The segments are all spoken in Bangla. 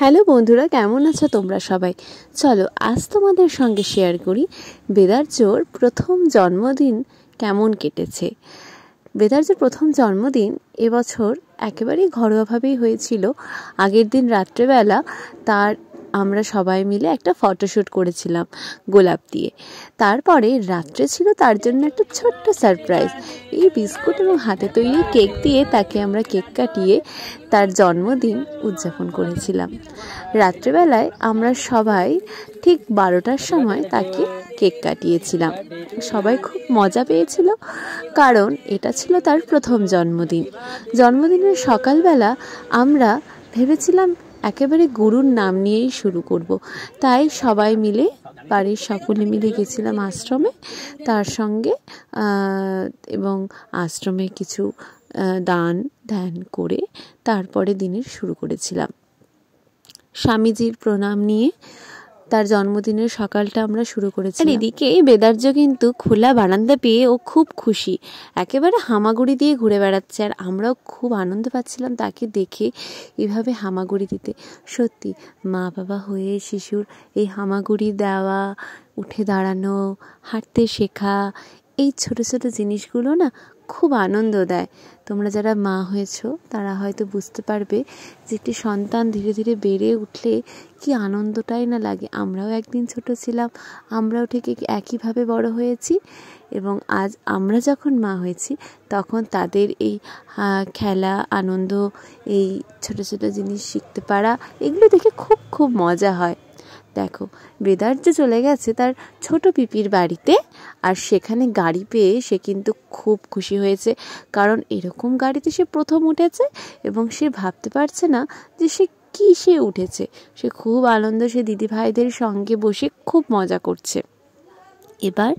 হ্যালো বন্ধুরা, কেমন আছো তোমরা সবাই? চলো আজ তোমাদের সঙ্গে শেয়ার করি বেদার্যর প্রথম জন্মদিন কেমন কেটেছে। বেদার্যর প্রথম জন্মদিন এবছর একেবারেই ঘরোয়াভাবেই হয়েছিল। আগের দিন রাত্রেবেলা আমরা সবাই মিলে একটা ফটোশ্যুট করেছিলাম গোলাপ দিয়ে। তারপরে রাত্রে ছিল তার জন্য একটা ছোট্ট সারপ্রাইজ। এই বিস্কুট এবং হাতে তৈরি কেক দিয়ে তাকে আমরা কেক কাটিয়ে তার জন্মদিন উদযাপন করেছিলাম। রাত্রেবেলায় আমরা সবাই ঠিক 12টার সময় তাকে কেক কাটিয়েছিলাম। সবাই খুব মজা পেয়েছিল, কারণ এটা ছিল তার প্রথম জন্মদিন। জন্মদিনের সকালবেলা আমরা ভেবেছিলাম একেবারে গুরুর নাম নিয়েই শুরু করব। তাই সবাই মিলে, বাড়ির সকলে মিলে গেছিলাম আশ্রমে, তার সঙ্গে এবং আশ্রমে কিছু দান ধ্যান করে তারপরে দিনের শুরু করেছিলাম। স্বামীজির প্রণাম নিয়ে তার জন্মদিনের সকালটা আমরা শুরু করেছি। এদিকে বেদার্য কিন্তু খোলা বারান্দা পেয়ে ও খুব খুশি, একেবারে হামাগুড়ি দিয়ে ঘুরে বেড়াচ্ছে। আর আমরাও খুব আনন্দ পাচ্ছিলাম তাকে দেখে এভাবে হামাগুড়ি দিতে। সত্যি মা বাবা হয়ে শিশুর এই হামাগুড়ি দেওয়া, উঠে দাঁড়ানো, হাঁটতে শেখা, এই ছোট ছোট জিনিসগুলো না খুব আনন্দ দেয়। তোমরা যারা মা হয়েছো তারা হয়তো বুঝতে পারবে যে একটি সন্তান ধীরে ধীরে বেড়ে উঠলে কি আনন্দটাই না লাগে। আমরাও একদিন ছোট ছিলাম, আমরাও ঠিক একইভাবে বড় হয়েছি, এবং আজ আমরা যখন মা হয়েছি তখন তাদের এই খেলা, আনন্দ, এই ছোট ছোট জিনিস শিখতে পারা, এগুলো দেখে খুব খুব মজা হয়। দেখো, বেদার্য চলে গেছে তার ছোট পিপির বাড়িতে, আর সেখানে গাড়ি পেয়ে সে কিন্তু খুব খুশি হয়েছে, কারণ এরকম গাড়িতে সে প্রথম উঠেছে এবং সে ভাবতে পারছে না যে সে উঠেছে। সে খুব আনন্দ, সে দিদি ভাইদের সঙ্গে বসে খুব মজা করছে। এবার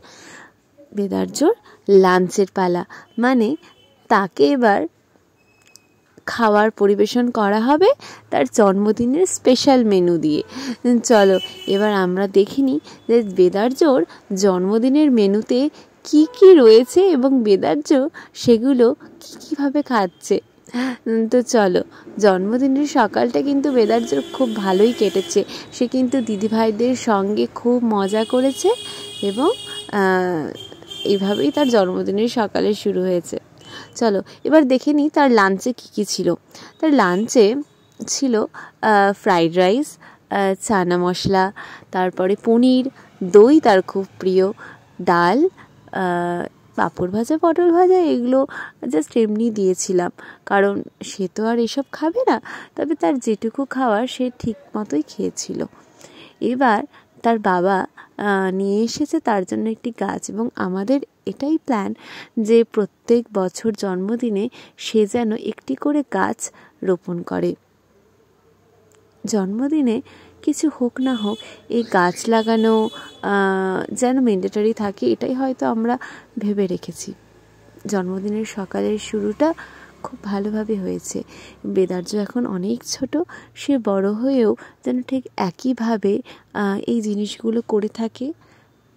বেদার্যর লাঞ্চের পালা, মানে তাকে এবার খাওয়ার পরিবেশন করা হবে তার জন্মদিনের স্পেশাল মেনু দিয়ে। চলো এবার আমরা দেখিনি যে বেদার্যর জন্মদিনের মেনুতে কি কি রয়েছে এবং বেদার্য সেগুলো কীভাবে খাচ্ছে। তো চলো, জন্মদিনের সকালটা কিন্তু বেদার্যর খুব ভালোই কেটেছে। সে কিন্তু দিদিভাইদের সঙ্গে খুব মজা করেছে এবং এইভাবেই তার জন্মদিনের সকালে শুরু হয়েছে। চলো এবার দেখে নিই তার লাঞ্চে কী ছিল। তার লাঞ্চে ছিল ফ্রাইড রাইস, চানা মশলা, তারপরে পনির, দই তার খুব প্রিয়, ডাল, পাঁপড় ভাজা, পটল ভাজা, এগুলো জাস্ট এমনি দিয়েছিলাম, কারণ সে তো আর এসব খাবে না, তবে তার যেটুকু খাওয়ার সে ঠিক মতোই খেয়েছিল। এবার তার বাবা নিয়ে এসেছে তার জন্য একটি গাছ, এবং আমাদের এটাই প্ল্যান যে প্রত্যেক বছর জন্মদিনে সে যেন একটি করে গাছ রোপণ করে। জন্মদিনে কিছু হোক না হোক এই গাছ লাগানো যেন ম্যান্ডেটরি থাকে, এটাই হয়তো আমরা ভেবে রেখেছি। জন্মদিনের সকালের শুরুটা খুব ভালোভাবে হয়েছে। বেদার্য এখন অনেক ছোট, সে বড় হয়েও যেন ঠিক একইভাবে এই জিনিসগুলো করে থাকে।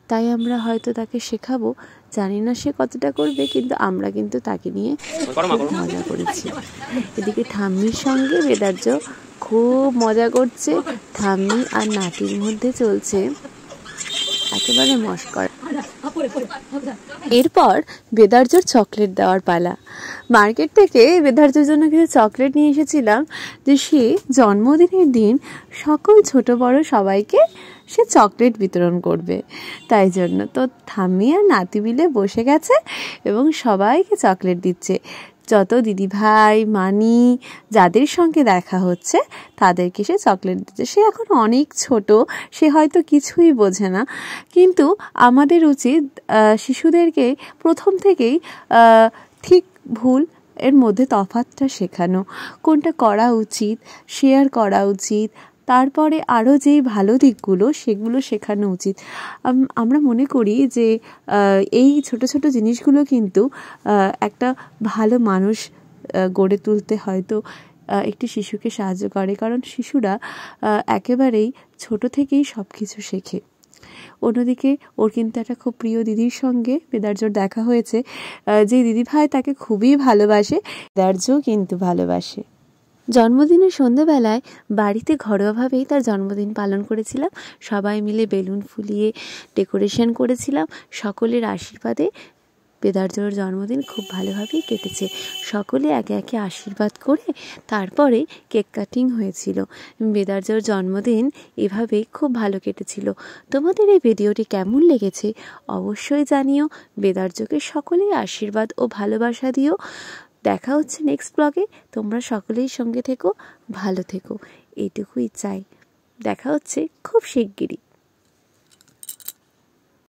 তাই আমরা হয়তো তাকে শেখাবো, জানি না সে কতটা করবে, কিন্তু আমরা কিন্তু তাকে নিয়ে খুব মজা করেছি। এদিকে ঠাম্মির সঙ্গে বেদার্য খুব মজা করছে। ঠাম্মি আর নাতির মধ্যে চলছে একেবারে মশকরা। এরপর বেদার্যর চকলেট দেওয়ার পালা। মার্কেট থেকে বেদার্যর জন্য কিছু চকলেট নিয়ে এসেছিলাম, যে সে জন্মদিনের দিন সকল ছোট বড় সবাইকে সে চকলেট বিতরণ করবে। তাই জন্য তো ঠাম্মি আর নাতি মিলে বসে গেছে এবং সবাইকে চকলেট দিচ্ছে। যত দিদিভাই, মানি, যাদের সঙ্গে দেখা হচ্ছে তাদেরকে সে চকলেট দিচ্ছে। সে এখন অনেক ছোট, সে হয়তো কিছুই বোঝে না, কিন্তু আমাদের উচিত শিশুদেরকে প্রথম থেকেই ঠিক ভুল এর মধ্যে তফাৎটা শেখানো, কোনটা করা উচিত, শেয়ার করা উচিত, তারপরে আরও যেই ভালো দিকগুলো সেগুলো শেখানো উচিত। আমরা মনে করি যে এই ছোট ছোট জিনিসগুলো কিন্তু একটা ভালো মানুষ গড়ে তুলতে হয়তো একটি শিশুকে সাহায্য করে, কারণ শিশুরা একেবারেই ছোট থেকেই সব কিছু শেখে। অন্যদিকে ওর কিন্তু একটা খুব প্রিয় দিদির সঙ্গে বেদার্যর দেখা হয়েছে, যে দিদিভাই তাকে খুবই ভালোবাসে, বেদার্যও কিন্তু ভালোবাসে। জন্মদিনের সন্ধেবেলায় বাড়িতে ঘরোয়াভাবেই তার জন্মদিন পালন করেছিলাম। সবাই মিলে বেলুন ফুলিয়ে ডেকোরেশন করেছিলাম। সকলের আশীর্বাদে বেদার্যর জন্মদিন খুব ভালোভাবেই কেটেছে। সকলে একে একে আশীর্বাদ করে তারপরে কেক কাটিং হয়েছিল। বেদার্যর জন্মদিন এভাবেই খুব ভালো কেটেছিল। তোমাদের এই ভিডিওটি কেমন লেগেছে অবশ্যই জানিও। বেদার্যকে সকলেই আশীর্বাদ ও ভালোবাসা দিও। দেখা হচ্ছে নেক্সট ব্লগে। তোমরা সকলেই সঙ্গে থেকো, ভালো থেকো, এইটুকুই চাই। দেখা হচ্ছে খুব শিগগিরই।